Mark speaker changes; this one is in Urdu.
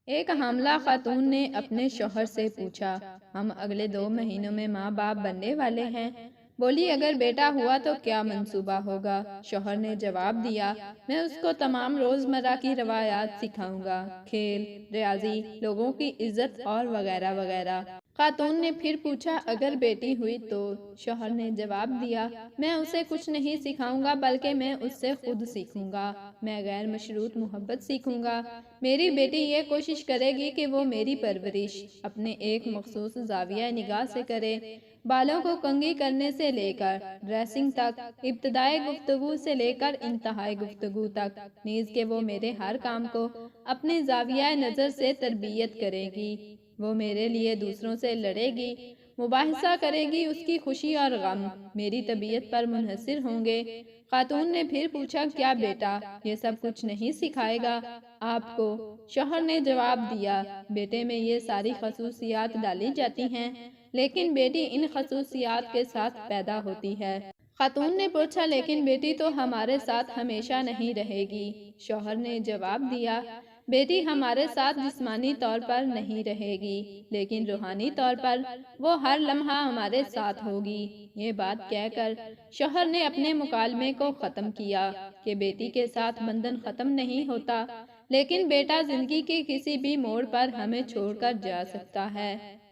Speaker 1: ایک حاملہ خاتون نے اپنے شوہر سے پوچھا، ہم اگلے 2 مہینوں میں ماں باپ بننے والے ہیں۔ بولی اگر بیٹا ہوا تو کیا منصوبہ ہوگا؟ شوہر نے جواب دیا، میں اس کو تمام روزمرہ کی روایات سکھاؤں گا، کھیل، ریاضی، لوگوں کی عزت اور وغیرہ وغیرہ۔ خاتون نے پھر پوچھا اگر بیٹی ہوئی تو؟ شوہر نے جواب دیا، میں اسے کچھ نہیں سکھاؤں گا بلکہ میں اس سے خود سیکھوں گا، میں غیر مشروط محبت سیکھوں گا۔ میری بیٹی یہ کوشش کرے گی کہ وہ میری پرورش اپنے ایک مخصوص زاویہ نگاہ سے کرے، بالوں کو کنگھی کرنے سے لے کر ڈریسنگ تک، ابتدائی گفتگو سے لے کر انتہائی گفتگو تک، نیز کہ وہ میرے ہر کام کو اپنے زاویہ نظر سے تربیت کرے گی۔ وہ میرے لیے دوسروں سے لڑے گی، مباحثہ کرے گی، اس کی خوشی اور غم میری طبیعت پر منحصر ہوں گے۔ خاتون نے پھر پوچھا کیا بیٹا یہ سب کچھ نہیں سکھائے گا آپ کو؟ شوہر نے جواب دیا، بیٹے میں یہ ساری خصوصیات ڈالی جاتی ہیں لیکن بیٹی ان خصوصیات کے ساتھ پیدا ہوتی ہے۔ خاتون نے پوچھا لیکن بیٹی تو ہمارے ساتھ ہمیشہ نہیں رہے گی۔ شوہر نے جواب دیا، بیٹی ہمارے ساتھ جسمانی طور پر نہیں رہے گی لیکن روحانی طور پر وہ ہر لمحہ ہمارے ساتھ ہوگی۔ یہ بات کہہ کر شوہر نے اپنے مکالمے کو ختم کیا کہ بیٹی کے ساتھ بندھن ختم نہیں ہوتا لیکن بیٹا زندگی کے کسی بھی موڑ پر ہمیں چھوڑ کر جا سکتا ہے۔